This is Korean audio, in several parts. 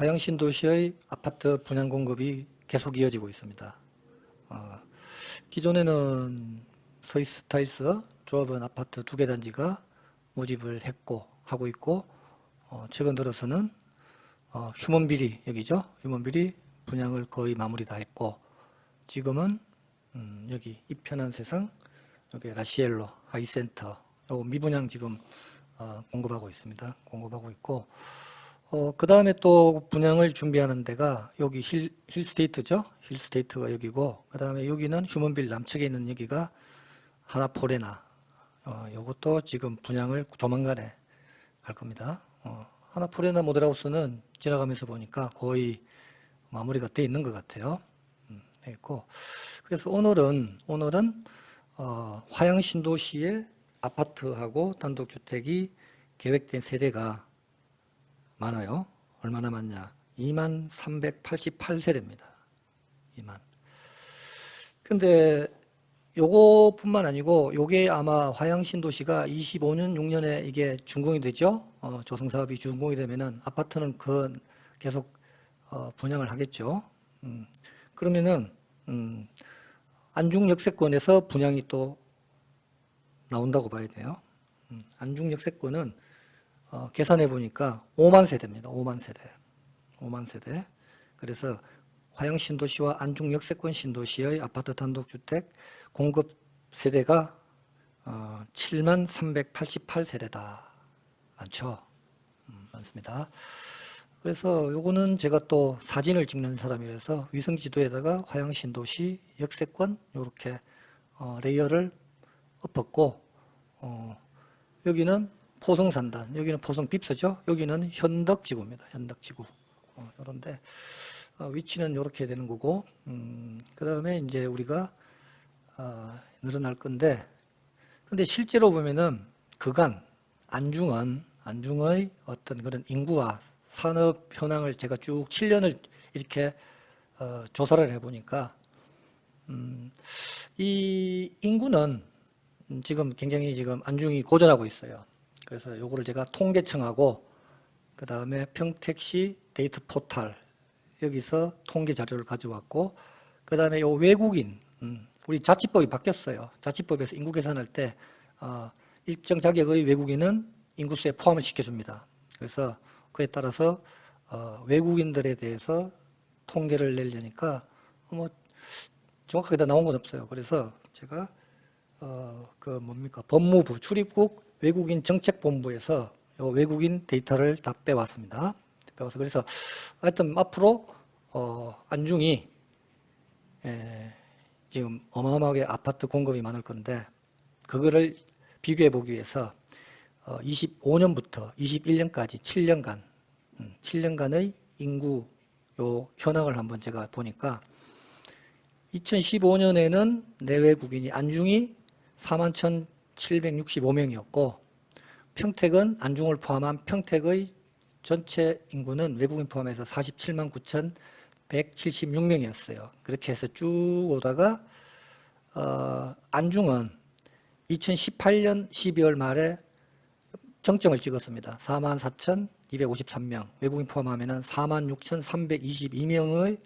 화양 신도시의 아파트 분양 공급이 계속 이어지고 있습니다. 기존에는 서이스타일스 조합원 아파트 2개 단지가 모집을 했고 하고 있고, 최근 들어서는 휴먼비리 여기죠. 휴먼비리 분양을 거의 마무리 다 했고, 지금은 여기 이편한 세상, 여기 라시엘로 하이센터 요 미분양 지금 공급하고 있습니다. 공급하고 있고, 그 다음에 또 분양을 준비하는 데가 여기 힐스테이트죠. 힐스테이트가 여기고, 그 다음에 여기는 휴먼빌 남측에 있는 여기가 하나포레나, 요것도 지금 분양을 조만간에 할 겁니다. 하나포레나 모델하우스는 지나가면서 보니까 거의 마무리가 돼 있는 것 같아요. 돼 있고, 그래서 오늘은 화양 신도시의 아파트하고 단독주택이 계획된 세대가 많아요. 얼마나 많냐? 2388세대입니다. 2만. 근데 요거뿐만 아니고, 요게 아마 화양 신도시가 25년, 6년에 이게 준공이 되죠. 조성사업이 준공이 되면은 아파트는 계속 분양을 하겠죠. 그러면은 안중 역세권에서 분양이 또 나온다고 봐야 돼요. 안중 역세권은 계산해 보니까 5만 세대입니다. 5만 세대. 5만 세대. 그래서 화양 신도시와 안중 역세권 신도시의 아파트 단독주택 공급 세대가 7만 388세대다. 많죠? 많습니다. 그래서 요거는 제가 또 사진을 찍는 사람이라서 위성지도에다가 화양 신도시 역세권 요렇게 레이어를 엎었고, 여기는 포성산단, 여기는 포성 빕스죠. 여기는 현덕지구입니다. 현덕지구. 요런데 위치는 이렇게 되는 거고, 그 다음에 이제 우리가 늘어날 건데, 근데 실제로 보면은 그간 안중의 어떤 그런 인구와 산업 현황을 제가 쭉 7년을 이렇게 조사를 해보니까, 이 인구는 지금 굉장히 지금 안중이 고전하고 있어요. 그래서 요거를 제가 통계청하고 그 다음에 평택시 데이터 포탈 여기서 통계 자료를 가져왔고, 그 다음에 요 외국인, 우리 자치법이 바뀌었어요. 자치법에서 인구 계산할 때 일정 자격의 외국인은 인구수에 포함을 시켜줍니다. 그래서 그에 따라서 외국인들에 대해서 통계를 내려니까 뭐 정확하게 다 나온 건 없어요. 그래서 제가 법무부 출입국 외국인 정책본부에서 요 외국인 데이터를 다 빼왔습니다. 빼와서 그래서 하여튼 앞으로 안중이 지금 어마어마하게 아파트 공급이 많을 건데, 그거를 비교해 보기 위해서 25년부터 21년까지 7년간의 인구 요 현황을 한번 제가 보니까, 2015년에는 내외국인이 안중이 41,765명이었고, 평택은 안중을 포함한 평택의 전체 인구는 외국인 포함해서 47만 9,176명이었어요. 그렇게 해서 쭉 오다가 안중은 2018년 12월 말에 정점을 찍었습니다. 44,253명, 외국인 포함하면 46,322명의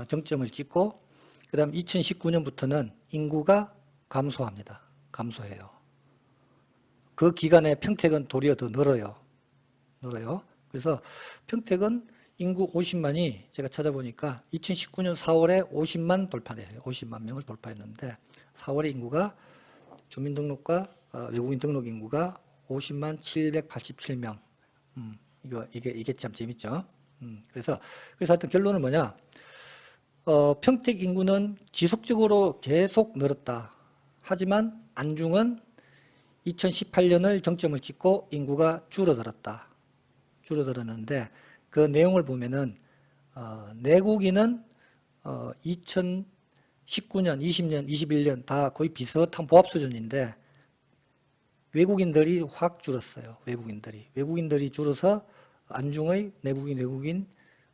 정점을 찍고, 그 다음 2019년부터는 인구가 감소합니다. 감소해요. 그 기간에 평택은 도리어 더 늘어요. 그래서 평택은 인구 50만이 제가 찾아보니까 2019년 4월에 50만 돌파했어요. 50만 명을 돌파했는데 4월에 인구가 주민등록과 외국인 등록 인구가 50만 787명. 이게 참 재밌죠. 그래서 하여튼 결론은 뭐냐? 평택 인구는 지속적으로 계속 늘었다. 하지만 안중은 2018년을 정점을 찍고 인구가 줄어들었는데, 그 내용을 보면은 내국인은 2019년, 20년, 21년 다 거의 비슷한 보합 수준인데, 외국인들이 확 줄었어요. 외국인들이 줄어서 안중의 외국인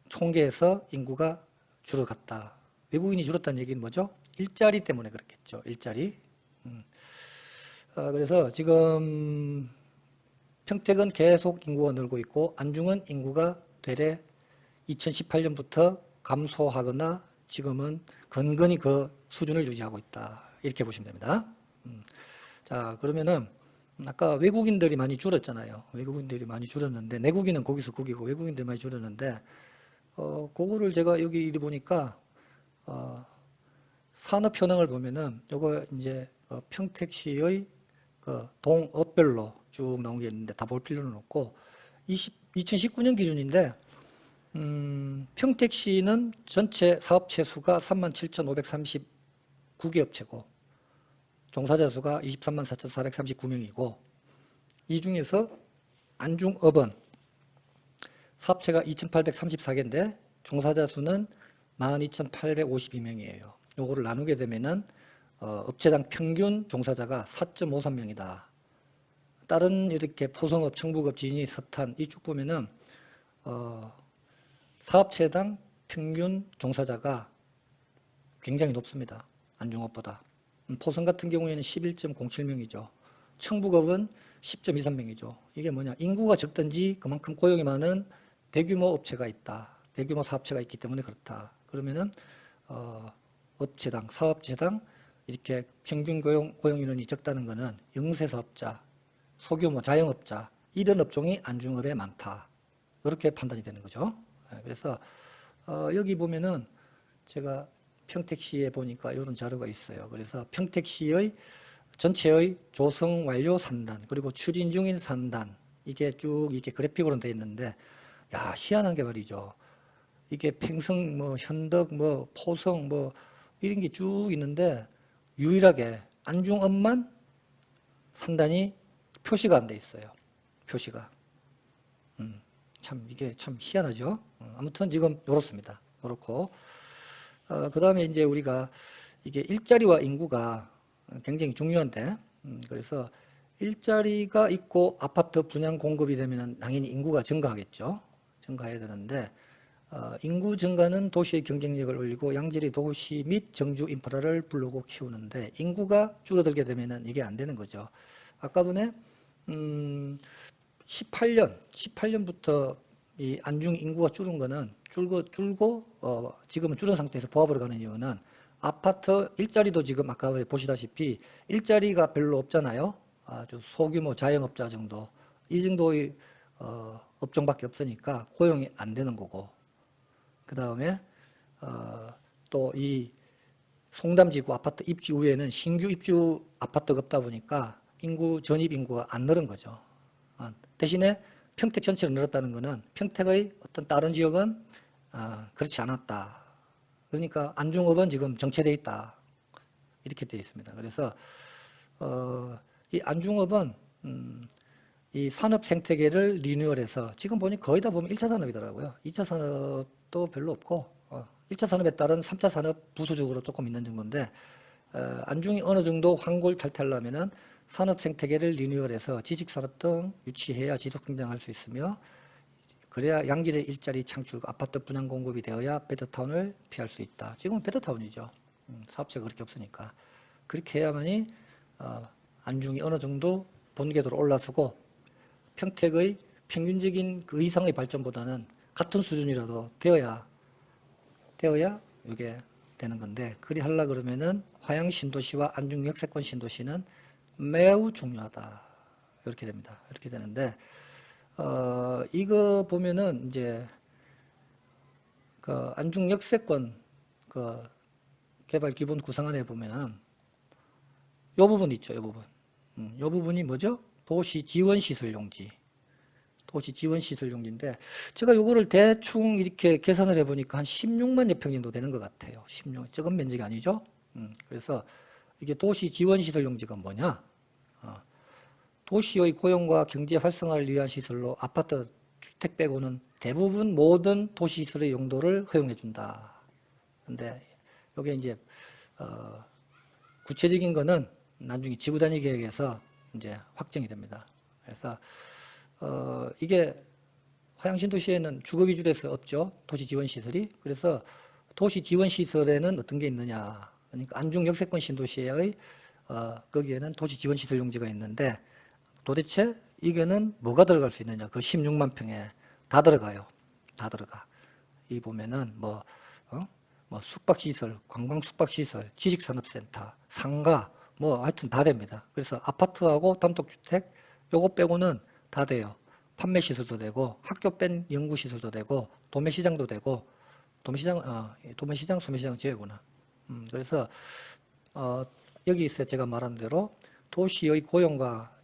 총계에서 인구가 줄어갔다. 외국인이 줄었다는 얘기는 뭐죠? 일자리 때문에 그렇겠죠. 일자리. 그래서 지금 평택은 계속 인구가 늘고 있고, 안중은 인구가 되레 2018년부터 감소하거나 지금은 건건히 그 수준을 유지하고 있다. 이렇게 보시면 됩니다. 자, 그러면은 아까 외국인들이 많이 줄었잖아요. 외국인들이 많이 줄었는데 내국인은 거기서 국이고 외국인들이 많이 줄었는데 그거를 제가 여기 이리 보니까 산업 현황을 보면은 요거 이제 평택시의 그 동업별로 쭉 나온 게 있는데 다 볼 필요는 없고 2019년 기준인데 평택시는 전체 사업체 수가 37,539개 업체고 종사자 수가 23만 4,439명이고 이 중에서 안중업은 사업체가 2,834개인데 종사자 수는 12,852명이에요. 요거를 나누게 되면은 업체당 평균 종사자가 4.53명이다. 다른 이렇게 포성업, 청북업, 진이, 서탄 이 쭉 보면은 사업체당 평균 종사자가 굉장히 높습니다. 안중업보다. 포성 같은 경우에는 11.07명이죠. 청북업은 10.23명이죠. 이게 뭐냐? 인구가 적든지 그만큼 고용이 많은 대규모 업체가 있다. 대규모 사업체가 있기 때문에 그렇다. 그러면은 업체당, 사업체당 이렇게 평균 고용 인원이 적다는 것은 영세사업자, 소규모 자영업자 이런 업종이 안중업에 많다. 이렇게 판단이 되는 거죠. 그래서 여기 보면은 제가 평택시에 보니까 이런 자료가 있어요. 그래서 평택시의 전체의 조성 완료 산단 그리고 추진 중인 산단 이게 쭉 이렇게 그래픽으로 되어 있는데 야 희한한 게 말이죠. 이게 팽성 뭐 현덕 뭐 포성 뭐 이런 게 쭉 있는데 유일하게 안중업만 산단이 표시가 안 돼 있어요. 표시가. 참 이게 참 희한하죠. 아무튼 지금 요렇습니다. 요렇고 그 다음에 이제 우리가 이게 일자리와 인구가 굉장히 중요한데 그래서 일자리가 있고 아파트 분양 공급이 되면 당연히 인구가 증가하겠죠. 증가해야 되는데 인구 증가는 도시의 경쟁력을 올리고 양질의 도시 및 정주 인프라를 불르고 키우는데 인구가 줄어들게 되면 이게 안 되는 거죠. 아까 전에 18년부터 이 안중 인구가 줄은 거는 줄고 지금은 줄은 상태에서 보합으로 가는 이유는 아파트 일자리도 지금 아까 보시다시피 일자리가 별로 없잖아요. 아주 소규모 자영업자 정도 이 정도의 업종밖에 없으니까 고용이 안 되는 거고 그 다음에 또 이 송담지구 아파트 입지 후에는 신규 입주 아파트가 없다 보니까 인구 전입 인구가 안 늘은 거죠. 대신에 평택 전체로 늘었다는 것은 평택의 어떤 다른 지역은 그렇지 않았다. 그러니까 안중업은 지금 정체되어 있다. 이렇게 되어 있습니다. 그래서 이 안중업은 이 산업 생태계를 리뉴얼해서 지금 보니 거의 다 보면 1차 산업이더라고요. 2차 산업도 별로 없고 1차 산업에 따른 3차 산업 부수적으로 조금 있는 정도인데 안중이 어느 정도 환골탈퇴하려면은 산업 생태계를 리뉴얼해서 지식산업 등 유치해야 지속 성장할 수 있으며 그래야 양질의 일자리 창출, 아파트 분양 공급이 되어야 베드타운을 피할 수 있다. 지금은 베드타운이죠. 사업체가 그렇게 없으니까. 그렇게 해야만이 안중이 어느 정도 본궤도로 올라서고 평택의 평균적인 그 이상의 발전보다는 같은 수준이라도 되어야 이게 되는 건데 그리 하려 그러면은 화양 신도시와 안중 역세권 신도시는 매우 중요하다. 이렇게 됩니다. 이렇게 되는데 이거 보면은 이제 그 안중 역세권 그 개발 기본 구상안에 보면은 요 부분 있죠. 요 부분. 요 부분이 뭐죠? 도시 지원 시설 용지. 도시 지원 시설 용지인데 제가 요거를 대충 이렇게 계산을 해 보니까 한 16만여 평 정도 되는 것 같아요. 16. 적은 면적이 아니죠. 그래서 이게 도시 지원 시설 용지가 뭐냐? 도시의 고용과 경제 활성화를 위한 시설로 아파트, 주택 빼고는 대부분 모든 도시 시설의 용도를 허용해 준다. 근데 이게 이제 구체적인 거는 나중에 지구 단위 계획에서 이제 확정이 됩니다. 그래서 이게 화양 신도시에는 주거 위주로서 없죠. 도시 지원 시설이. 그래서 도시 지원 시설에는 어떤 게 있느냐? 그러니까 안중 역세권 신도시의 거기에는 도시 지원 시설 용지가 있는데 도대체 이게는 뭐가 들어갈 수 있느냐? 그 16만 평에 다 들어가요. 다 들어가. 이 보면은 뭐 숙박시설, 관광 숙박시설, 지식산업센터, 상가, 뭐 하여튼 다 됩니다. 그래서 아파트하고 단독주택 요거 빼고는 다 돼요. 판매시설도 되고 학교 뺀 연구시설도 되고 도매시장도 되고 도매시장, 소매시장 지역구나. 그래서 여기 있어요. 제가 말한 대로 도시의 고용과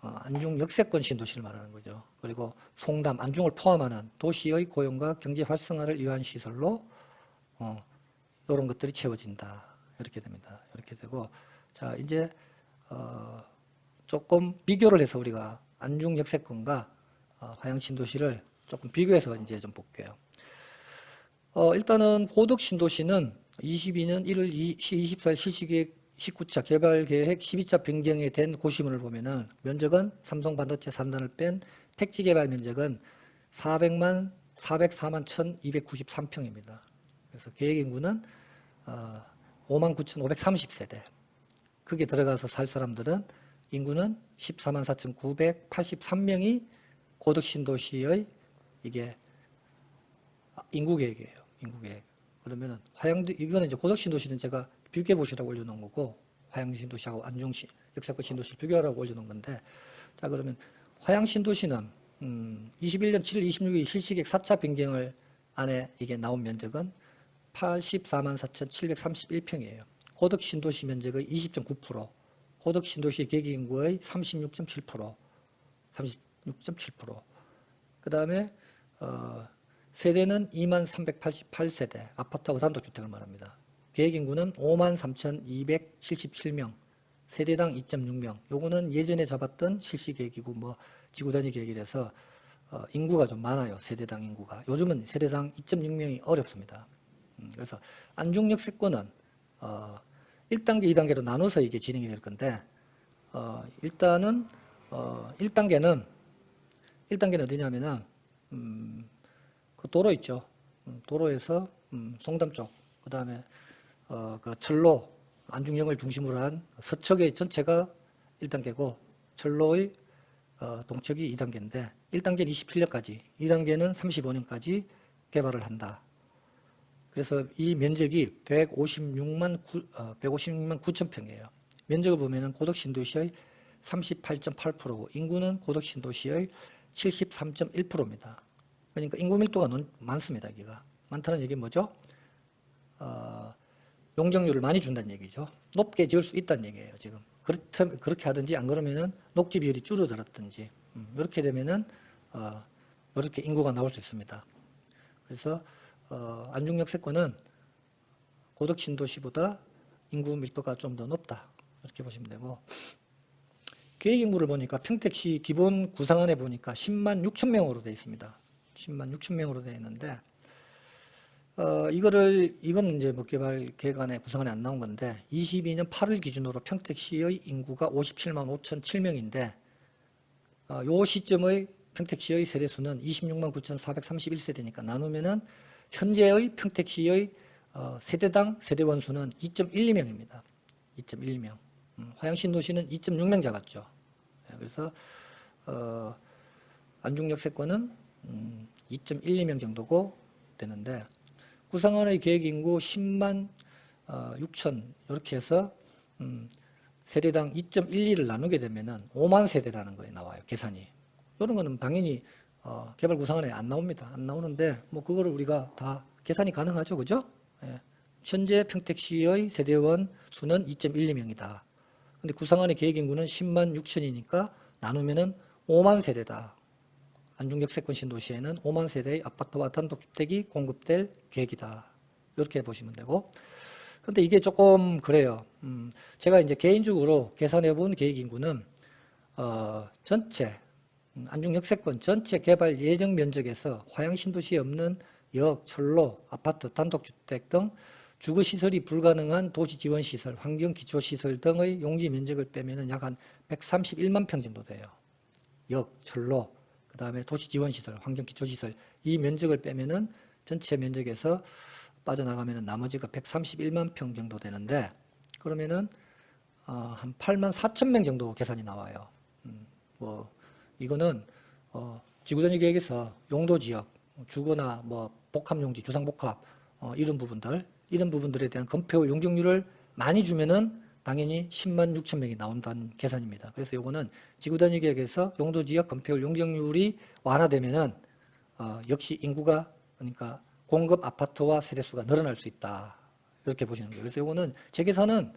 안중 역세권 신도시를 말하는 거죠. 그리고 송담, 안중을 포함하는 도시의 고용과 경제 활성화를 위한 시설로 이런 것들이 채워진다. 이렇게 됩니다. 이렇게 되고, 자 이제 조금 비교를 해서 우리가 안중 역세권과 화양 신도시를 조금 비교해서 이제 좀 볼게요. 일단은 고덕 신도시는 22년 1월 24일 실시계획 19차 개발계획 12차 변경에 된 고시문을 보면은 면적은 삼성 반도체 3단을 뺀 택지 개발 면적은 404만 1,293평입니다. 그래서 계획 인구는 59,530세대. 그게 들어가서 살 사람들은 인구는 14만 4,983명이 고덕 신도시의 이게 인구 계획이에요. 인구 계획. 그러면은 화양도 이거는 이제 고덕 신도시는 제가 비교해 보시라고 올려놓은 거고 화양 신도시하고 안중 역세권 신도시 비교하라고 올려놓은 건데 자 그러면 화양 신도시는 21년 7월 26일 실시계획 4차 변경을 안에 이게 나온 면적은 84만 4,731평이에요. 고덕 신도시 면적의 20.9%, 고덕 신도시 계획 인구의 36.7%, 36.7%. 그 다음에 세대는 2만 388세대, 아파트하고 단독주택을 말합니다. 계획 인구는 5만 3,277명, 세대당 2.6명. 요거는 예전에 잡았던 실시계획이고 뭐 지구단위 계획이라서 인구가 좀 많아요. 세대당 인구가. 요즘은 세대당 2.6명이 어렵습니다. 그래서 안중 역세권은 1단계, 2단계로 나눠서 이게 진행이 될 건데 일단은 1단계는 어디냐면은 그 도로 있죠. 도로에서 송담 쪽, 그 다음에 그 철로 안중역을 중심으로 한 서척의 전체가 1단계고 철로의 동척이 2단계인데 1단계는 27년까지, 2단계는 35년까지 개발을 한다. 그래서 이 면적이 156만 9천 평이에요. 면적을 보면은 고덕 신도시의 38.8%고 인구는 고덕 신도시의 73.1%입니다. 그러니까 인구 밀도가 많습니다. 여기가 많다는 얘기는 뭐죠? 용적률을 많이 준다는 얘기죠. 높게 지을 수 있다는 얘기예요. 지금 그렇게 하든지 안 그러면은 녹지 비율이 줄어들었든지 이렇게 되면은 이렇게 인구가 나올 수 있습니다. 그래서 안중 역세권은 고덕 신도시보다 인구 밀도가 좀 더 높다 이렇게 보시면 되고 계획 인구를 보니까 평택시 기본 구상안에 보니까 10만 6천 명으로 되어 있습니다. 10만 6천 명으로 되어 있는데 이건 이제 뭐 개발 계획안에 구상안에 안 나온 건데 22년 8월 기준으로 평택시의 인구가 57만 5천 7명인데 요 시점의 평택시의 세대수는 26만 9,431세대니까 나누면은 현재의 평택시의 세대당 세대원 수는 2.12명입니다. 2.12명. 화양신도시는 2.6명 잡았죠. 그래서 안중 역세권은 2.12명 정도고 되는데 구상안의 계획 인구 10만 6천 이렇게 해서 세대당 2.12를 나누게 되면은 5만 세대라는 거에 나와요. 계산이. 이런 거는 당연히 개발 구상안에 안 나옵니다. 안 나오는데 뭐 그거를 우리가 다 계산이 가능하죠. 그죠? 예. 현재 평택시의 세대원 수는 2.12명이다. 근데 구상안의 계획 인구는 10만 6천이니까 나누면은 5만 세대다. 안중 역세권 신도시에는 5만 세대의 아파트와 단독주택이 공급될 계획이다. 이렇게 보시면 되고. 근데 이게 조금 그래요. 제가 이제 개인적으로 계산해 본 계획 인구는 전체 안중 역세권 전체 개발 예정 면적에서 화양 신도시에 없는 역, 철로, 아파트, 단독주택 등 주거시설이 불가능한 도시지원시설, 환경기초시설 등의 용지 면적을 빼면은 약 한 131만 평 정도 돼요. 역, 철로, 그 다음에 도시지원시설, 환경기초시설 이 면적을 빼면은 전체 면적에서 빠져나가면은 나머지가 131만 평 정도 되는데 그러면은 한 8만 4천 명 정도 계산이 나와요. 뭐 이거는 지구단위 계획에서 용도지역 주거나 뭐 복합용지, 주상복합 이런 부분들에 대한 건폐율 용적률을 많이 주면은 당연히 10만 6천 명이 나온다는 계산입니다. 그래서 요거는 지구단위 계획에서 용도지역 건폐율 용적률이 완화되면은 역시 인구가 그러니까 공급 아파트와 세대수가 늘어날 수 있다. 이렇게 보시는 거예요. 그래서 요거는 제 계산은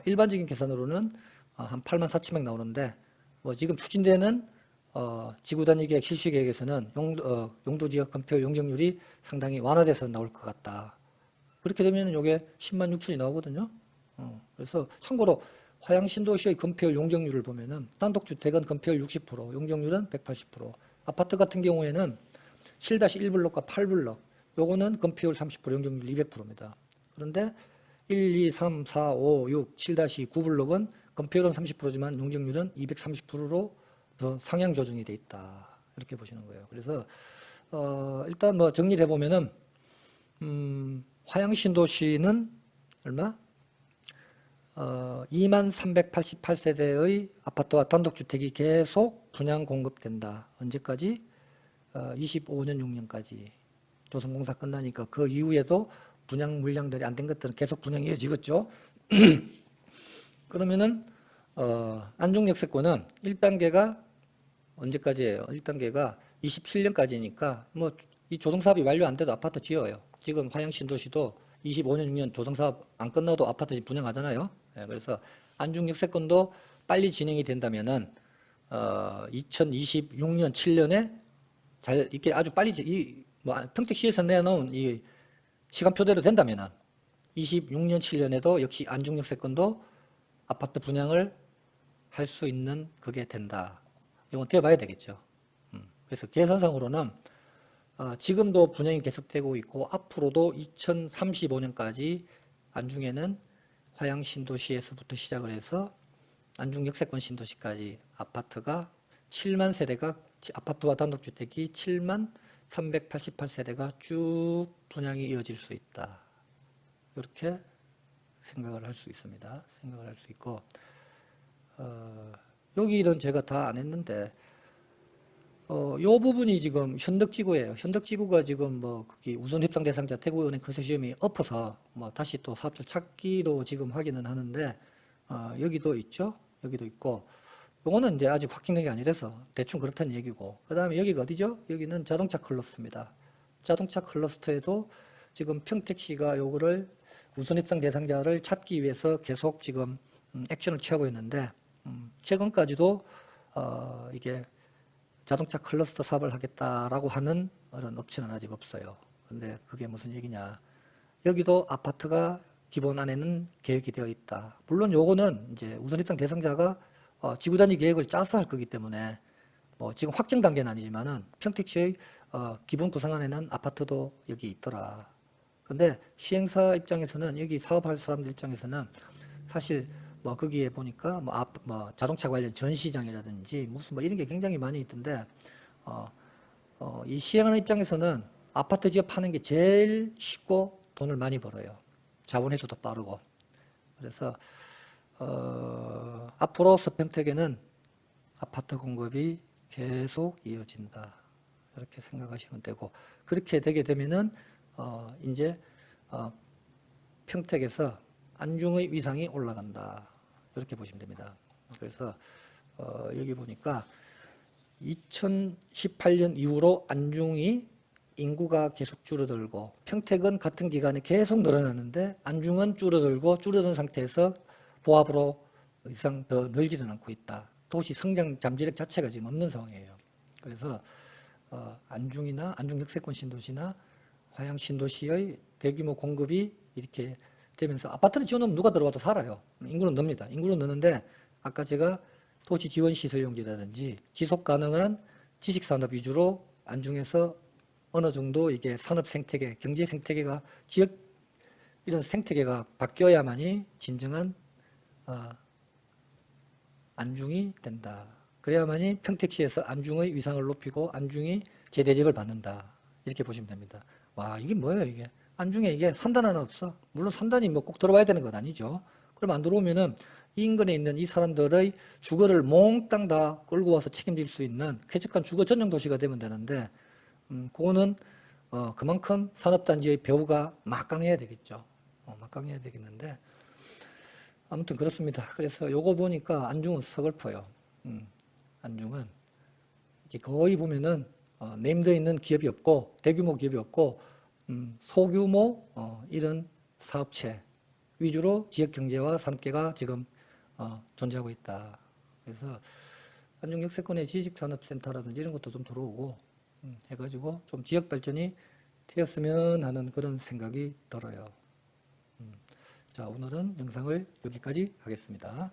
일반적인 계산으로는 한 8만 4천 명 나오는데 뭐 지금 추진되는 지구단위 계획 실시 계획에서는 용도지역 건폐율 용적률이 상당히 완화돼서 나올 것 같다. 그렇게 되면 요게 10만 6천이 나오거든요. 그래서 참고로 화양신도시의 건폐율 용적률을 보면은 단독주택은 건폐율 60%, 용적률은 180%. 아파트 같은 경우에는 7-1블록과 8블록, 요거는 건폐율 30%, 용적률 200%입니다. 그런데 1, 2, 3, 4, 5, 6, 7-9블록은 건폐율은 30%지만 용적률은 230%로 더 상향 조정이 돼 있다. 이렇게 보시는 거예요. 그래서 일단 뭐 정리를 해보면은 화양신도시는 얼마? 2만 388세대의 아파트와 단독주택이 계속 분양 공급된다. 언제까지? 25년 6년까지. 조성공사 끝나니까 그 이후에도 분양 물량들이 안 된 것들은 계속 분양이 이어지겠죠. 그러면은 안중역세권은 1단계가 언제까지예요? 1단계가 27년까지니까 뭐 이 조성사업이 완료 안 돼도 아파트 지어요. 지금 화양신도시도 25년 6년 조성사업 안 끝나도 아파트 분양하잖아요. 그래서 안중역세권도 빨리 진행이 된다면은 2026년 7년에 잘 이렇게 아주 빨리 뭐 평택시에서 내놓은 이 시간표대로 된다면은 26년 7년에도 역시 안중역세권도 아파트 분양을 할 수 있는 그게 된다. 이건 되어봐야 되겠죠. 그래서 계산상으로는 지금도 분양이 계속되고 있고 앞으로도 2035년까지 안중에는 화양신도시에서부터 시작을 해서 안중역세권 신도시까지 아파트가 7만 세대가 아파트와 단독주택이 7만 388세대가 쭉 분양이 이어질 수 있다. 이렇게 생각을 할 수 있습니다. 생각을 할 수 있고 여기는 제가 다 안 했는데 요 부분이 지금 현덕지구예요. 현덕지구가 지금 뭐 거기 우선 협상 대상자 태국은행 컨소시엄이 엎어서 뭐 다시 또 사업자 찾기로 지금 확인은 하는데 여기도 있죠. 여기도 있고 요거는 이제 아직 확정된 게 아니라서 대충 그렇다는 얘기고 그 다음에 여기가 어디죠? 여기는 자동차 클러스터입니다. 자동차 클러스터에도 지금 평택시가 요거를 우선 협상 대상자를 찾기 위해서 계속 지금 액션을 취하고 있는데 최근까지도 이게 자동차 클러스터 사업을 하겠다라고 하는 그런 업체는 아직 없어요. 근데 그게 무슨 얘기냐? 여기도 아파트가 기본 안에는 계획이 되어 있다. 물론 요거는 이제 우선 협상 대상자가 지구 단위 계획을 짜서 할 거기 때문에 뭐 지금 확정 단계는 아니지만은 평택시의 기본 구상안에는 아파트도 여기 있더라. 근데 시행사 입장에서는 여기 사업할 사람들 입장에서는 사실 뭐 거기에 보니까 뭐 자동차 관련 전시장이라든지 무슨 뭐 이런 게 굉장히 많이 있던데 이 시행하는 입장에서는 아파트 지어 파는 게 제일 쉽고 돈을 많이 벌어요. 자본 회수도 빠르고. 그래서 앞으로 서평택에는 아파트 공급이 계속 이어진다. 이렇게 생각하시면 되고 그렇게 되게 되면은 이제 평택에서 안중의 위상이 올라간다. 이렇게 보시면 됩니다. 그래서 여기 보니까 2018년 이후로 안중이 인구가 계속 줄어들고 평택은 같은 기간에 계속 늘어나는데 안중은 줄어든 상태에서 보합으로 이상 더 늘지는 않고 있다. 도시 성장 잠재력 자체가 지금 없는 상황이에요. 그래서 안중이나 안중역세권 신도시나 화양 신도시의 대규모 공급이 이렇게 되면서 아파트를 지어놓으면 누가 들어와도 살아요. 인구는 늡니다. 인구는 느는데 아까 제가 도시 지원 시설 용지라든지 지속 가능한 지식 산업 위주로 안중에서 어느 정도 이게 산업 생태계, 경제 생태계가 지역 이런 생태계가 바뀌어야만이 진정한 안중이 된다. 그래야만이 평택시에서 안중의 위상을 높이고 안중이 재대접을 받는다. 이렇게 보시면 됩니다. 와, 이게 뭐예요, 이게? 안중에 이게 산단 하나 없어. 물론 산단이 뭐 꼭 들어와야 되는 건 아니죠. 그럼 안 들어오면은 이 인근에 있는 이 사람들의 주거를 몽땅 다 끌고 와서 책임질 수 있는 쾌적한 주거 전용 도시가 되면 되는데, 그거는 그만큼 산업단지의 배후가 막강해야 되겠죠. 막강해야 되겠는데 아무튼 그렇습니다. 그래서 요거 보니까 안중은 서글퍼요. 안중은 이게 거의 보면은 네임드에 있는 기업이 없고 대규모 기업이 없고 소규모 이런 사업체 위주로 지역 경제와 산업계가 지금 존재하고 있다. 그래서 안중 역세권의 지식산업센터라든지 이런 것도 좀 들어오고 해가지고 좀 지역 발전이 되었으면 하는 그런 생각이 들어요. 자, 오늘은 영상을 여기까지 하겠습니다.